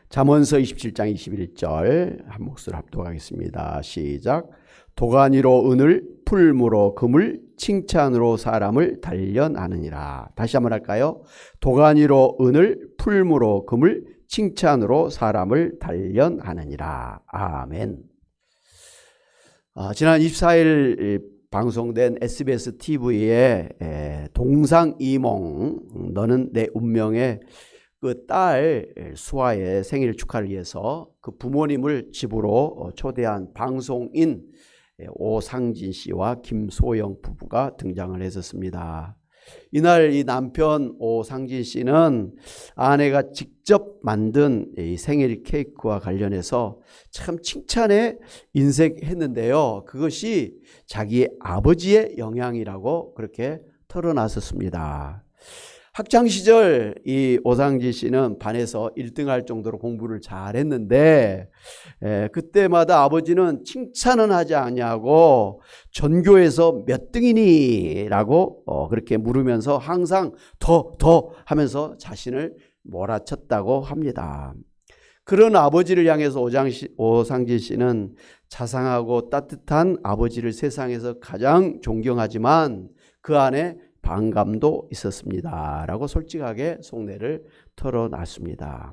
잠언서 27장 21절 한 목소리로 합독하겠습니다. 시작. 도가니로 은을, 풀무로 금을, 칭찬으로 사람을 단련하느니라. 다시 한번 할까요? 도가니로 은을, 풀무로 금을, 칭찬으로 사람을 단련하느니라. 아멘. 지난 24일 방송된 SBS TV의 동상이몽 너는 내 운명의 그 딸 수아의 생일 축하를 위해서 그 부모님을 집으로 초대한 방송인 오상진 씨와 김소영 부부가 등장을 했었습니다. 이날 이 남편 오상진 씨는 아내가 직접 만든 이 생일 케이크와 관련해서 참 칭찬에 인색했는데요. 그것이 자기의 아버지의 영향이라고 그렇게 털어놨었습니다. 학창시절 이 오상진 씨는 반에서 1등할 정도로 공부를 잘했는데 그때마다 아버지는 칭찬은 하지 않냐고 전교에서 몇 등이니? 라고 그렇게 물으면서 항상 더 하면서 자신을 몰아쳤다고 합니다. 그런 아버지를 향해서 오상진 씨는 자상하고 따뜻한 아버지를 세상에서 가장 존경하지만 그 안에 반감도 있었습니다. 라고 솔직하게 속내를 털어놨습니다.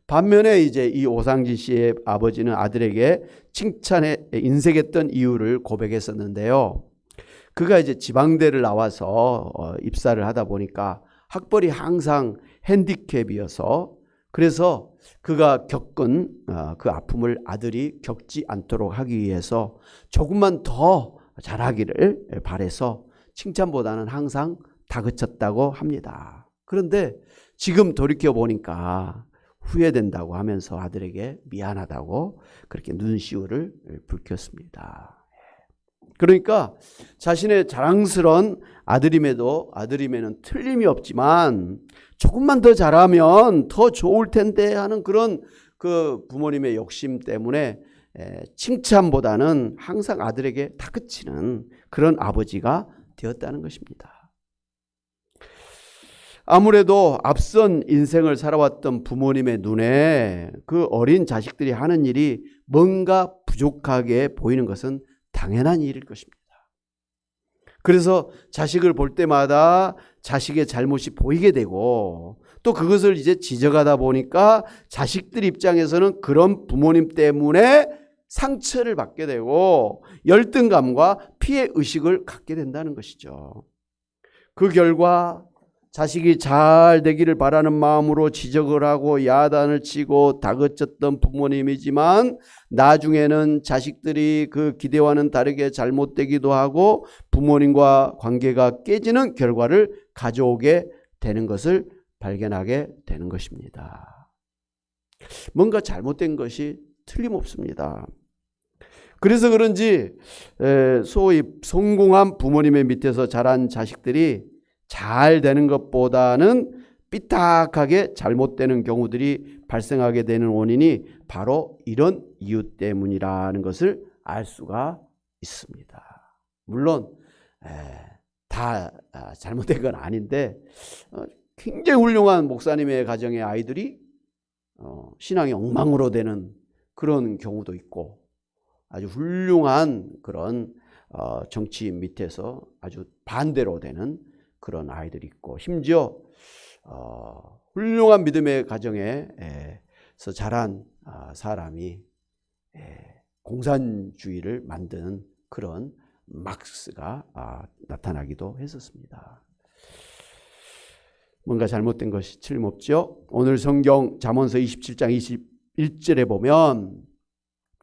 반면에 이제 이 오상진 씨의 아버지는 아들에게 칭찬에 인색했던 이유를 고백했었는데요. 그가 이제 지방대를 나와서 입사를 하다 보니까 학벌이 항상 핸디캡이어서 그래서 그가 겪은 그 아픔을 아들이 겪지 않도록 하기 위해서 조금만 더 잘하기를 바라서 칭찬보다는 항상 다그쳤다고 합니다. 그런데 지금 돌이켜보니까 후회된다고 하면서 아들에게 미안하다고 그렇게 눈시울을 붉혔습니다. 그러니까 자신의 자랑스러운 아들임에는 틀림이 없지만 조금만 더 잘하면 더 좋을 텐데 하는 그런 그 부모님의 욕심 때문에 칭찬보다는 항상 아들에게 다그치는 그런 아버지가 되었다는 것입니다. 아무래도 앞선 인생을 살아왔던 부모님의 눈에 그 어린 자식들이 하는 일이 뭔가 부족하게 보이는 것은 당연한 일일 것입니다. 그래서 자식을 볼 때마다 자식의 잘못이 보이게 되고 또 그것을 이제 지적하다 보니까 자식들 입장에서는 그런 부모님 때문에 상처를 받게 되고 열등감과 피해의식을 갖게 된다는 것이죠. 그 결과 자식이 잘 되기를 바라는 마음으로 지적을 하고 야단을 치고 다그쳤던 부모님이지만 나중에는 자식들이 그 기대와는 다르게 잘못되기도 하고 부모님과 관계가 깨지는 결과를 가져오게 되는 것을 발견하게 되는 것입니다. 뭔가 잘못된 것이 틀림없습니다. 그래서 그런지 소위 성공한 부모님의 밑에서 자란 자식들이 잘 되는 것보다는 삐딱하게 잘못되는 경우들이 발생하게 되는 원인이 바로 이런 이유 때문이라는 것을 알 수가 있습니다. 물론 다 잘못된 건 아닌데 굉장히 훌륭한 목사님의 가정의 아이들이 신앙이 엉망으로 되는 그런 경우도 있고 아주 훌륭한 그런 정치인 밑에서 아주 반대로 되는 그런 아이들이 있고 심지어 훌륭한 믿음의 가정에서 자란 사람이 공산주의를 만드는 그런 막스가 나타나기도 했었습니다. 뭔가 잘못된 것이 틀림없죠. 오늘 성경 잠언서 27장 21절에 보면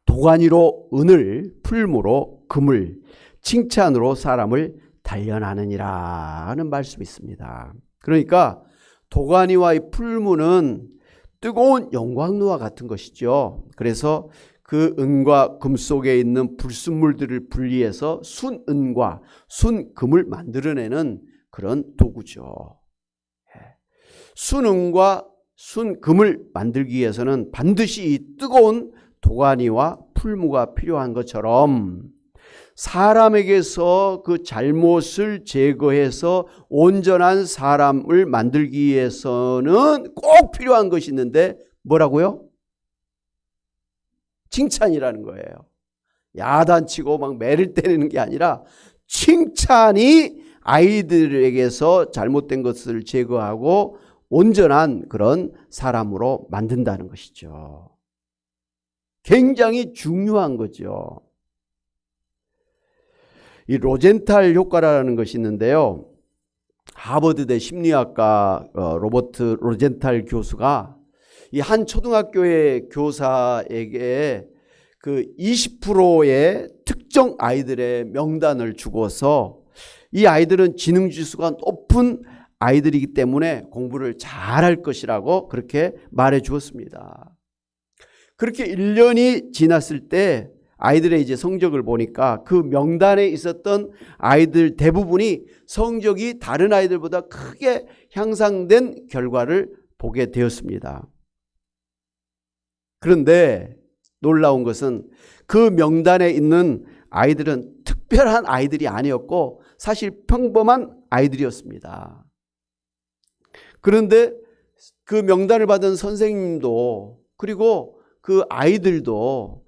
도가니로 은을, 풀무로 금을, 칭찬으로 사람을 단련하느니라 하는 말씀이 있습니다. 그러니까 도가니와 이 풀무는 뜨거운 영광로와 같은 것이죠. 그래서 그 은과 금 속에 있는 불순물들을 분리해서 순은과 순금을 만들어내는 그런 도구죠. 순은과 순금을 만들기 위해서는 반드시 이 뜨거운 도가니와 풀무가 필요한 것처럼 사람에게서 그 잘못을 제거해서 온전한 사람을 만들기 위해서는 꼭 필요한 것이 있는데 뭐라고요? 칭찬이라는 거예요. 야단치고 막 매를 때리는 게 아니라 칭찬이 아이들에게서 잘못된 것을 제거하고 온전한 그런 사람으로 만든다는 것이죠. 굉장히 중요한 거죠. 이 로젠탈 효과라는 것이 있는데요. 하버드대 심리학과 로버트 로젠탈 교수가 이 한 초등학교의 교사에게 그 20%의 특정 아이들의 명단을 주고서 이 아이들은 지능 지수가 높은 아이들이기 때문에 공부를 잘할 것이라고 그렇게 말해 주었습니다. 그렇게 1년이 지났을 때 아이들의 이제 성적을 보니까 그 명단에 있었던 아이들 대부분이 성적이 다른 아이들보다 크게 향상된 결과를 보게 되었습니다. 그런데 놀라운 것은 그 명단에 있는 아이들은 특별한 아이들이 아니었고 사실 평범한 아이들이었습니다. 그런데 그 명단을 받은 선생님도 그리고 그 아이들도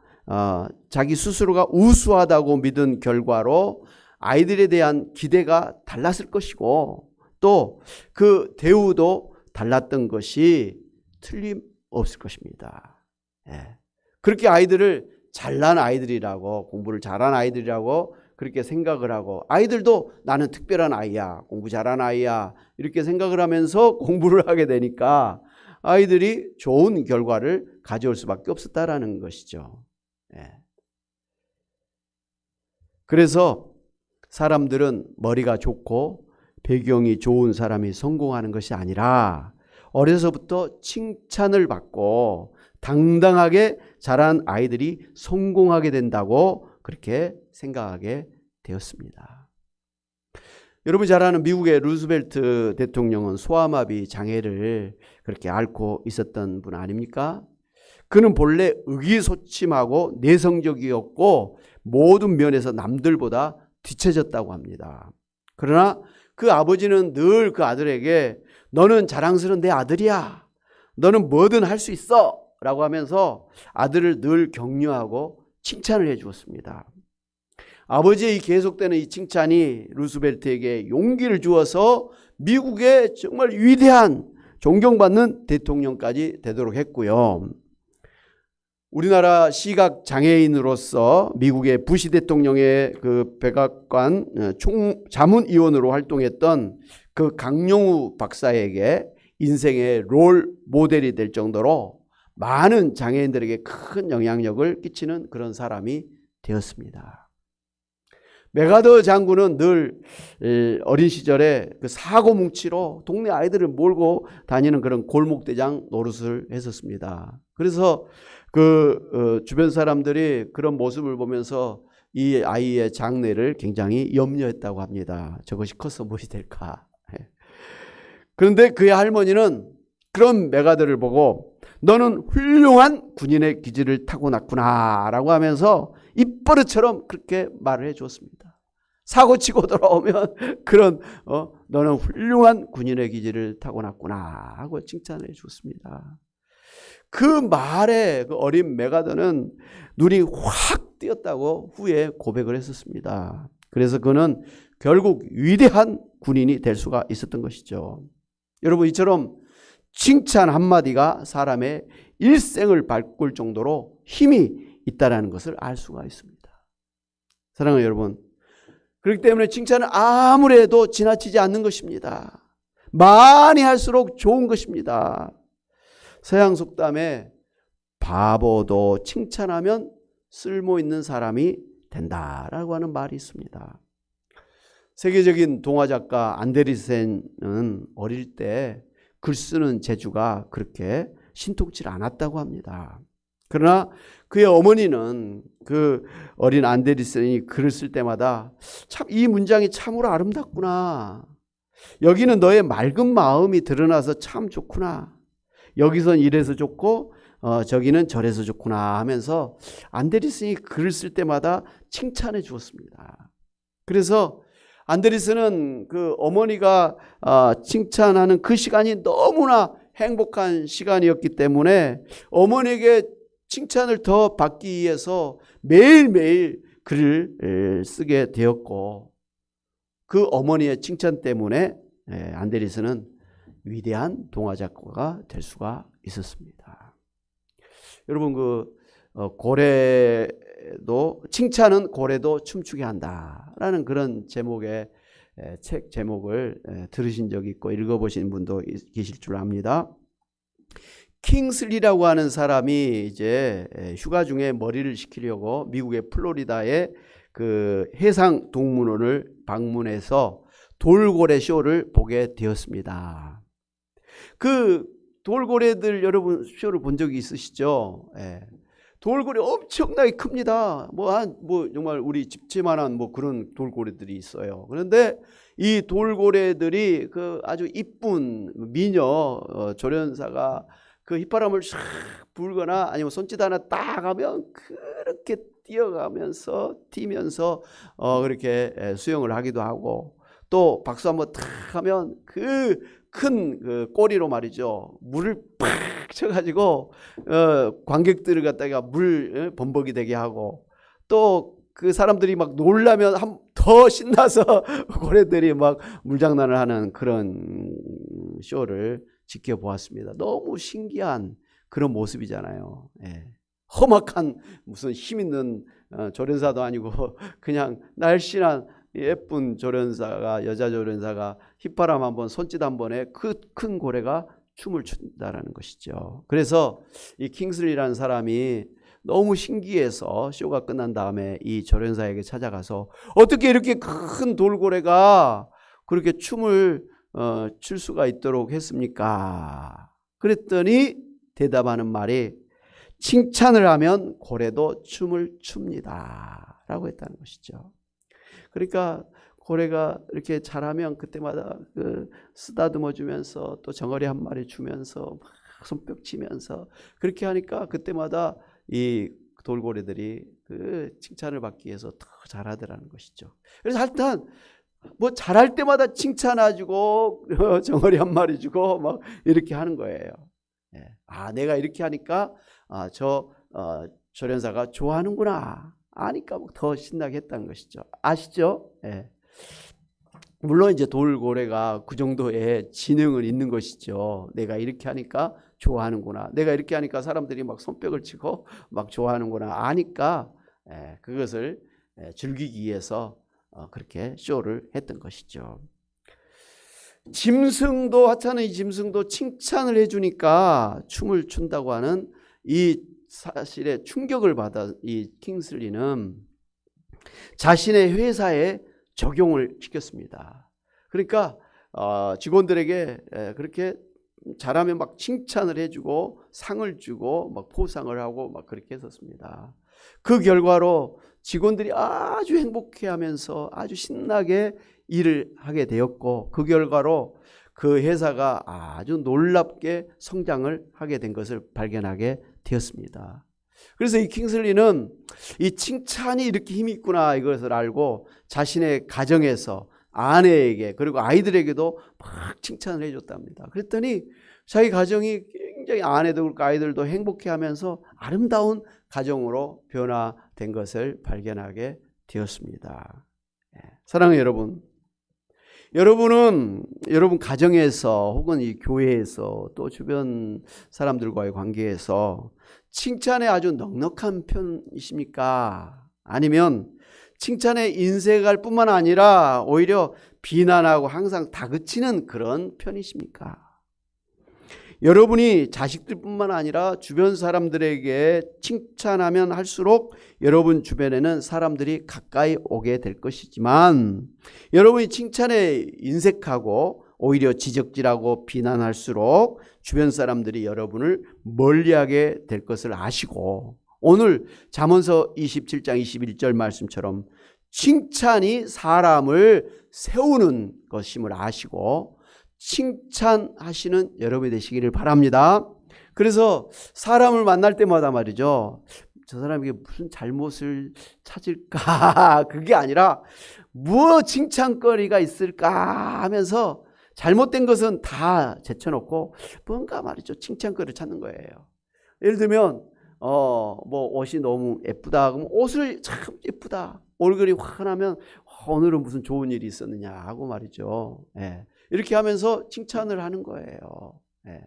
자기 스스로가 우수하다고 믿은 결과로 아이들에 대한 기대가 달랐을 것이고 또 그 대우도 달랐던 것이 틀림없을 것입니다. 그렇게 아이들을 잘난 아이들이라고 공부를 잘한 아이들이라고 그렇게 생각을 하고 아이들도 나는 특별한 아이야 공부 잘한 아이야 이렇게 생각을 하면서 공부를 하게 되니까 아이들이 좋은 결과를 가져올 수밖에 없었다라는 것이죠. 그래서 사람들은 머리가 좋고 배경이 좋은 사람이 성공하는 것이 아니라 어려서부터 칭찬을 받고 당당하게 자란 아이들이 성공하게 된다고 그렇게 생각하게 되었습니다. 여러분 잘 아는 미국의 루스벨트 대통령은 소아마비 장애를 그렇게 앓고 있었던 분 아닙니까? 그는 본래 의기소침하고 내성적이었고 모든 면에서 남들보다 뒤처졌다고 합니다. 그러나 그 아버지는 늘 그 아들에게 너는 자랑스러운 내 아들이야. 너는 뭐든 할 수 있어. 라고 하면서 아들을 늘 격려하고 칭찬을 해 주었습니다. 아버지의 이 계속되는 이 칭찬이 루스벨트에게 용기를 주어서 미국의 정말 위대한 존경받는 대통령까지 되도록 했고요. 우리나라 시각 장애인으로서 미국의 부시 대통령의 그 백악관 자문위원으로 활동했던 그 강용우 박사에게 인생의 롤 모델이 될 정도로 많은 장애인들에게 큰 영향력을 끼치는 그런 사람이 되었습니다. 메가더 장군은 늘 어린 시절에 그 사고뭉치로 동네 아이들을 몰고 다니는 그런 골목대장 노릇을 했었습니다. 그래서 그 주변 사람들이 그런 모습을 보면서 이 아이의 장래를 굉장히 염려했다고 합니다. 저것이 커서 무엇이 될까. 그런데 그의 할머니는 그런 메가더를 보고 너는 훌륭한 군인의 기질을 타고났구나 라고 하면서 입버릇처럼 그렇게 말을 해 주었습니다. 사고치고 돌아오면 그런 너는 훌륭한 군인의 기질을 타고났구나 하고 칭찬해 주었습니다. 그 말에 그 어린 메가더는 눈이 확 띄었다고 후에 고백을 했었습니다. 그래서 그는 결국 위대한 군인이 될 수가 있었던 것이죠. 여러분 이처럼 칭찬 한마디가 사람의 일생을 바꿀 정도로 힘이 있다는 것을 알 수가 있습니다. 사랑하는 여러분, 그렇기 때문에 칭찬은 아무리 해도 지나치지 않는 것입니다. 많이 할수록 좋은 것입니다. 서양 속담에 바보도 칭찬하면 쓸모있는 사람이 된다라고 하는 말이 있습니다. 세계적인 동화작가 안데르센은 어릴 때 글 쓰는 재주가 그렇게 신통치 않았다고 합니다. 그러나 그의 어머니는 그 어린 안데르센이 글을 쓸 때마다 참 이 문장이 참으로 아름답구나. 여기는 너의 맑은 마음이 드러나서 참 좋구나. 여기선 이래서 좋고 저기는 저래서 좋구나 하면서 안데르센이 글을 쓸 때마다 칭찬해 주었습니다. 그래서 안데르센은 그 어머니가 칭찬하는 그 시간이 너무나 행복한 시간이었기 때문에 어머니에게 칭찬을 더 받기 위해서 매일매일 글을 쓰게 되었고, 그 어머니의 칭찬 때문에 안데리스는 위대한 동화 작가가 될 수가 있었습니다. 여러분, 고래도, 칭찬은 고래도 춤추게 한다라는 그런 제목의 책 제목을 들으신 적이 있고 읽어보신 분도 계실 줄 압니다. 킹슬리라고 하는 사람이 이제 휴가 중에 머리를 식히려고 미국의 플로리다의 그 해상 동물원을 방문해서 돌고래 쇼를 보게 되었습니다. 그 돌고래들 여러분 쇼를 본 적이 있으시죠? 돌고래 엄청나게 큽니다. 뭐 정말 우리 집채만한 뭐 그런 돌고래들이 있어요. 그런데 이 돌고래들이 그 아주 이쁜 미녀 조련사가 그 휘파람을 샥 불거나 아니면 손짓 하나 딱 하면 그렇게 뛰어가면서 뛰면서 그렇게 수영을 하기도 하고, 또 박수 한번 탁 하면 큰 꼬리로 말이죠, 물을 팍 쳐가지고 관객들을 갖다가 물 범벅이 되게 하고, 또 그 사람들이 막 놀라면 더 신나서 고래들이 막 물장난을 하는 그런 쇼를 지켜보았습니다. 너무 신기한 그런 모습이잖아요. 험악한 무슨 힘 있는 조련사도 아니고 그냥 날씬한 예쁜 조련사가, 여자 조련사가 휘파람 한번, 손짓 한 번에 그 큰 고래가 춤을 춘다라는 것이죠. 그래서 이 킹슬리라는 사람이 너무 신기해서 쇼가 끝난 다음에 이 조련사에게 찾아가서 어떻게 이렇게 큰 돌고래가 그렇게 춤을 출 수가 있도록 했습니까? 그랬더니 대답하는 말이, 칭찬을 하면 고래도 춤을 춥니다 라고 했다는 것이죠. 그러니까 고래가 이렇게 잘하면 그때마다 쓰다듬어 주면서 또 정어리 한 마리 주면서 막 손뼉 치면서 그렇게 하니까 그때마다 이 돌고래들이 그 칭찬을 받기 위해서 더 잘하더라는 것이죠. 그래서 하여튼 뭐 잘할 때마다 칭찬해주고 정어리 한 마리 주고 막 이렇게 하는 거예요. 내가 이렇게 하니까 저 조련사가 좋아하는구나 아니까 더 신나게 했다는 것이죠. 아시죠? 물론 이제 돌고래가 그 정도의 지능은 있는 것이죠. 내가 이렇게 하니까 좋아하는구나, 내가 이렇게 하니까 사람들이 막 손뼉을 치고 막 좋아하는구나 아니까 그것을 즐기기 위해서 그렇게 쇼를 했던 것이죠. 짐승도, 하찮은 이 짐승도 칭찬을 해주니까 춤을 춘다고 하는 이 사실에 충격을 받아 이 킹슬리는 자신의 회사에 적용을 시켰습니다. 그러니까 직원들에게 그렇게 잘하면 막 칭찬을 해주고 상을 주고 막 포상을 하고 막 그렇게 했었습니다. 그 결과로 직원들이 아주 행복해하면서 아주 신나게 일을 하게 되었고, 그 결과로 그 회사가 아주 놀랍게 성장을 하게 된 것을 발견하게 되었습니다. 그래서 이 킹슬리는 이 칭찬이 이렇게 힘이 있구나 이것을 알고 자신의 가정에서 아내에게 그리고 아이들에게도 막 칭찬을 해줬답니다. 그랬더니 자기 가정이 굉장히, 아내도 그렇고 아이들도 행복해하면서 아름다운 가정으로 변화된 것을 발견하게 되었습니다. 사랑하는 여러분, 여러분은 여러분 가정에서 혹은 이 교회에서 또 주변 사람들과의 관계에서 칭찬에 아주 넉넉한 편이십니까? 아니면 칭찬에 인색할 뿐만 아니라 오히려 비난하고 항상 다그치는 그런 편이십니까? 여러분이 자식들뿐만 아니라 주변 사람들에게 칭찬하면 할수록 여러분 주변에는 사람들이 가까이 오게 될 것이지만, 여러분이 칭찬에 인색하고 오히려 지적질하고 비난할수록 주변 사람들이 여러분을 멀리하게 될 것을 아시고, 오늘 잠언서 27장 21절 말씀처럼 칭찬이 사람을 세우는 것임을 아시고 칭찬하시는 여러분이 되시기를 바랍니다. 그래서 사람을 만날 때마다 말이죠, 저 사람에게 무슨 잘못을 찾을까 그게 아니라 무엇 칭찬거리가 있을까 하면서 잘못된 것은 다 제쳐놓고 뭔가 말이죠 칭찬거리를 찾는 거예요. 예를 들면 뭐 옷이 너무 예쁘다. 그럼 옷을 참 예쁘다. 얼굴이 환하면 오늘은 무슨 좋은 일이 있었느냐 하고 말이죠. 예. 이렇게 하면서 칭찬을 하는 거예요. 예.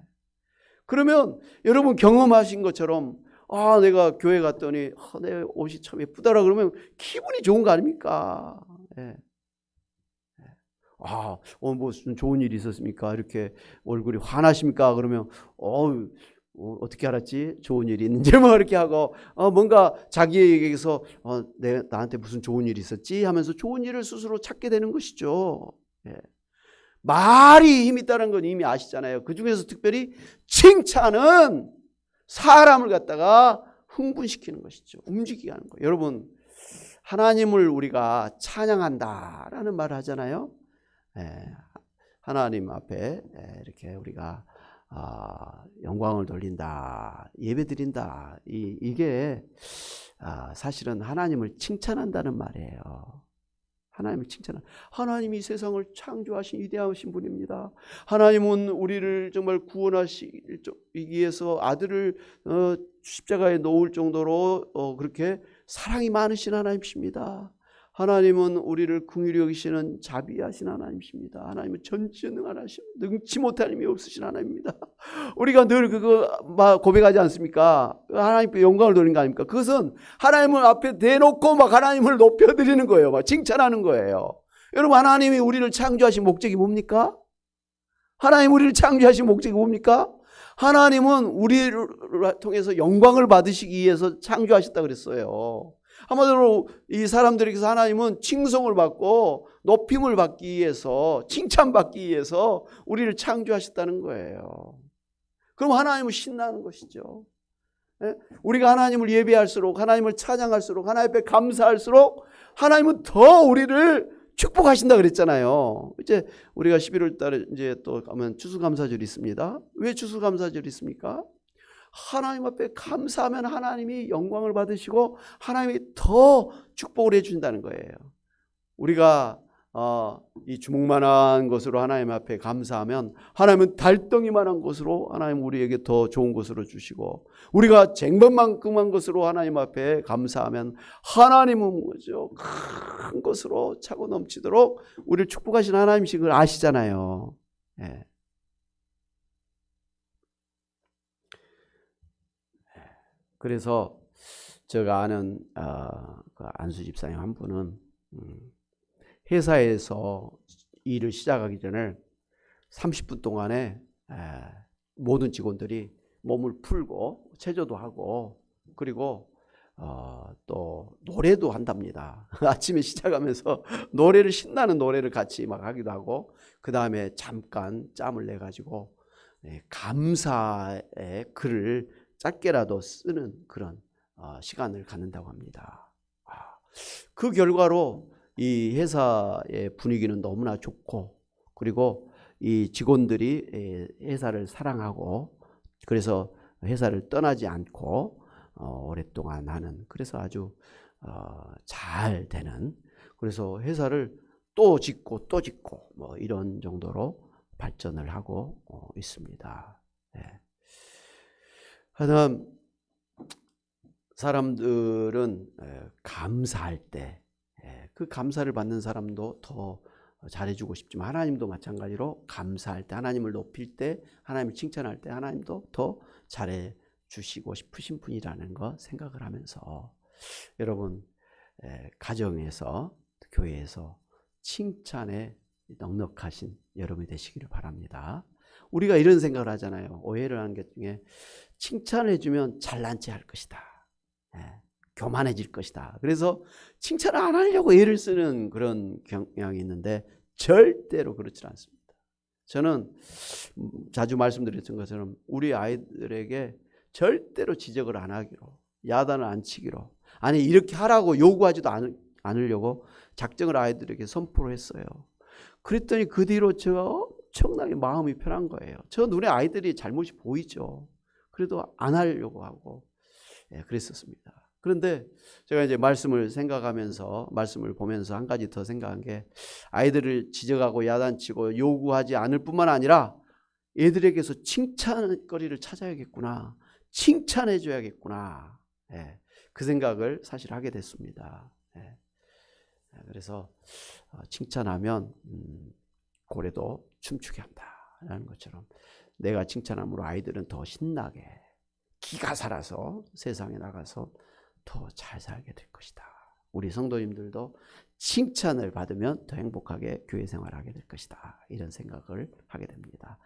그러면 여러분 경험하신 것처럼 내가 교회 갔더니 내 옷이 참 예쁘다라 그러면 기분이 좋은 거 아닙니까? 예. 무슨 좋은 일이 있었습니까? 이렇게 얼굴이 환하십니까? 그러면 어떻게 알았지? 좋은 일이 있는지 뭐 이렇게 하고 뭔가 자기에게서 나한테 무슨 좋은 일이 있었지? 하면서 좋은 일을 스스로 찾게 되는 것이죠. 예. 말이 힘이 있다는 건 이미 아시잖아요. 그 중에서 특별히 칭찬은 사람을 갖다가 흥분시키는 것이죠. 움직이게 하는 거예요. 여러분, 하나님을 우리가 찬양한다라는 말을 하잖아요. 하나님 앞에 이렇게 우리가 영광을 돌린다, 예배 드린다. 이게 사실은 하나님을 칭찬한다는 말이에요. 하나님을 칭찬한. 하나님이 세상을 창조하신 위대하신 분입니다. 하나님은 우리를 정말 구원하시기 위해서 아들을 십자가에 놓을 정도로 그렇게 사랑이 많으신 하나님이십니다. 하나님은 우리를 긍휼히 여기시는 자비하신 하나님이십니다. 하나님은 전지전능하신 능치 못할 힘이 없으신 하나님입니다. 우리가 늘 그거 고백하지 않습니까? 하나님께 영광을 돌리는 거 아닙니까? 그것은 하나님을 앞에 대놓고 막 하나님을 높여드리는 거예요. 막 칭찬하는 거예요. 여러분, 하나님이 우리를 창조하신 목적이 뭡니까? 하나님 우리를 창조하신 목적이 뭡니까? 하나님은 우리를 통해서 영광을 받으시기 위해서 창조하셨다 그랬어요. 한마디로 이 사람들에게서 하나님은 칭송을 받고 높임을 받기 위해서, 칭찬받기 위해서 우리를 창조하셨다는 거예요. 그럼 하나님은 신나는 것이죠. 우리가 하나님을 예배할수록, 하나님을 찬양할수록, 하나님 앞에 감사할수록 하나님은 더 우리를 축복하신다 그랬잖아요. 이제 우리가 11월 달에 이제 또 가면 추수감사절이 있습니다. 왜 추수감사절이 있습니까? 하나님 앞에 감사하면 하나님이 영광을 받으시고 하나님이 더 축복을 해준다는 거예요. 우리가 이 주먹만한 것으로 하나님 앞에 감사하면 하나님은 달덩이만한 것으로 하나님 우리에게 더 좋은 것으로 주시고, 우리가 쟁반만큼한 것으로 하나님 앞에 감사하면 하나님은 뭐죠? 큰 것으로 차고 넘치도록 우리를 축복하신 하나님이신 걸 아시잖아요. 예. 그래서 제가 아는 그 안수 집사님 한 분은 회사에서 일을 시작하기 전에 30분 동안에 모든 직원들이 몸을 풀고 체조도 하고 그리고 또 노래도 한답니다. 아침에 시작하면서 노래를, 신나는 노래를 같이 막 하기도 하고, 그 다음에 잠깐 짬을 내 가지고 감사의 글을 짧게라도 쓰는 그런 시간을 갖는다고 합니다. 그 결과로 이 회사의 분위기는 너무나 좋고, 그리고 이 직원들이 회사를 사랑하고, 그래서 회사를 떠나지 않고 오랫동안 하는, 그래서 아주 잘 되는, 그래서 회사를 또 짓고 또 짓고 뭐 이런 정도로 발전을 하고 있습니다. 하여튼 사람들은 감사할 때 그 감사를 받는 사람도 더 잘해주고 싶지만, 하나님도 마찬가지로 감사할 때, 하나님을 높일 때, 하나님을 칭찬할 때 하나님도 더 잘해 주시고 싶으신 분이라는 거 생각을 하면서, 여러분 가정에서, 교회에서 칭찬에 넉넉하신 여러분이 되시기를 바랍니다. 우리가 이런 생각을 하잖아요. 오해를 하는 것 중에 칭찬을 해주면 잘난 체 할 것이다, 교만해질 것이다. 그래서 칭찬을 안 하려고 애를 쓰는 그런 경향이 있는데 절대로 그렇지 않습니다. 저는 자주 말씀드렸던 것처럼 우리 아이들에게 절대로 지적을 안 하기로, 야단을 안 치기로, 아니 이렇게 하라고 요구하지도 않으려고 작정을 아이들에게 선포를 했어요. 그랬더니 그 뒤로 제가 엄청나게 마음이 편한 거예요. 저 눈에 아이들이 잘못이 보이죠. 그래도 안 하려고 하고 그랬었습니다. 그런데 제가 이제 말씀을 생각하면서, 말씀을 보면서 한 가지 더 생각한 게, 아이들을 지적하고 야단치고 요구하지 않을 뿐만 아니라 애들에게서 칭찬거리를 찾아야겠구나, 칭찬해 줘야겠구나. 예, 그 생각을 사실 하게 됐습니다. 예, 그래서 칭찬하면 고래도 춤추게 한다라는 것처럼 내가 칭찬함으로 아이들은 더 신나게 기가 살아서 세상에 나가서 더 잘 살게 될 것이다. 우리 성도님들도 칭찬을 받으면 더 행복하게 교회 생활하게 될 것이다. 이런 생각을 하게 됩니다.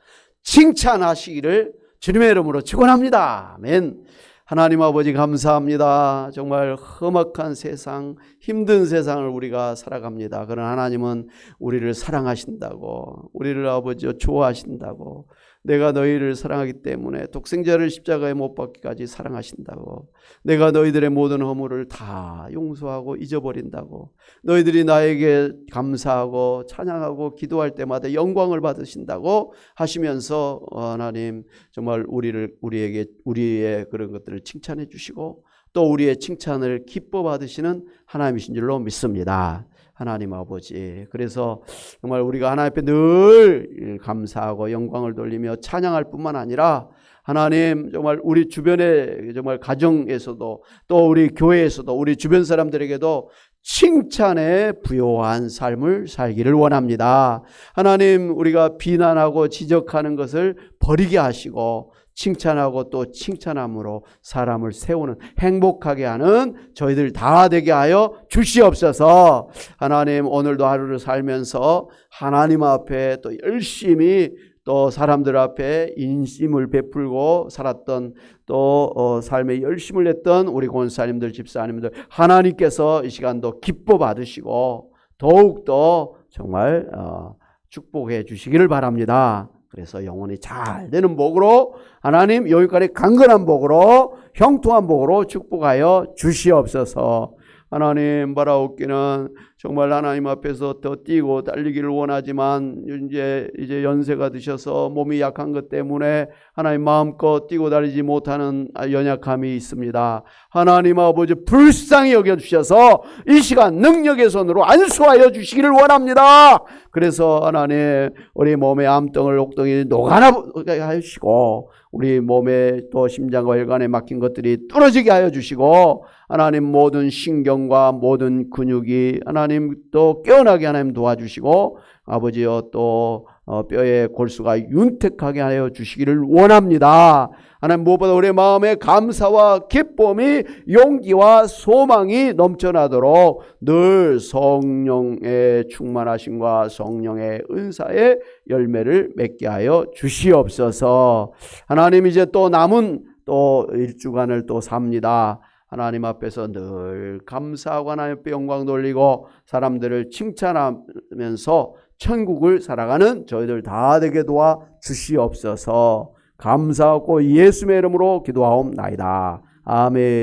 칭찬하시기를 주님의 이름으로 축원합니다. 아멘. 하나님 아버지 감사합니다. 정말 험악한 세상, 힘든 세상을 우리가 살아갑니다. 그러나 하나님은 우리를 사랑하신다고, 우리를 아버지 좋아하신다고, 내가 너희를 사랑하기 때문에 독생자를 십자가에 못 박기까지 사랑하신다고, 내가 너희들의 모든 허물을 다 용서하고 잊어버린다고, 너희들이 나에게 감사하고 찬양하고 기도할 때마다 영광을 받으신다고 하시면서 하나님 정말 우리의 그런 것들을 칭찬해 주시고 또 우리의 칭찬을 기뻐 받으시는 하나님이신 줄로 믿습니다. 하나님 아버지, 그래서 정말 우리가 하나님 앞에 늘 감사하고 영광을 돌리며 찬양할 뿐만 아니라 하나님 정말 우리 주변의 정말 가정에서도 또 우리 교회에서도 우리 주변 사람들에게도 칭찬에 부요한 삶을 살기를 원합니다. 하나님 우리가 비난하고 지적하는 것을 버리게 하시고 칭찬하고 또 칭찬함으로 사람을 세우는 행복하게 하는 저희들 다 되게 하여 주시옵소서. 하나님 오늘도 하루를 살면서 하나님 앞에 또 열심히 또 사람들 앞에 인심을 베풀고 살았던 또 삶에 열심을 냈던 우리 권사님들 집사님들 하나님께서 이 시간도 기뻐 받으시고 더욱더 정말 축복해 주시기를 바랍니다. 그래서 영혼이 잘 되는 복으로 하나님 여기까지 강건한 복으로 형통한 복으로 축복하여 주시옵소서. 하나님 바라옵기는 정말 하나님 앞에서 더 뛰고 달리기를 원하지만 이제 연세가 드셔서 몸이 약한 것 때문에 하나님 마음껏 뛰고 달리지 못하는 연약함이 있습니다. 하나님 아버지 불쌍히 여겨주셔서 이 시간 능력의 손으로 안수하여 주시기를 원합니다. 그래서 하나님 우리 몸의 암덩을 옥덩이 녹아나게 하시고 우리 몸에 또 심장과 혈관에 막힌 것들이 뚫어지게 하여 주시고 하나님 모든 신경과 모든 근육이 하나님 또 깨어나게 하나님 도와주시고 아버지여 또 뼈의 골수가 윤택하게 하여 주시기를 원합니다. 하나님 무엇보다 우리의 마음에 감사와 기쁨이 용기와 소망이 넘쳐나도록 늘 성령의 충만하심과 성령의 은사의 열매를 맺게 하여 주시옵소서. 하나님 이제 또 남은 또 1주간을 또 삽니다. 하나님 앞에서 늘 감사하고 하나님 앞에 영광 돌리고 사람들을 칭찬하면서 천국을 살아가는 저희들 다 되게 도와 주시옵소서. 감사하고 예수의 이름으로 기도하옵나이다. 아멘.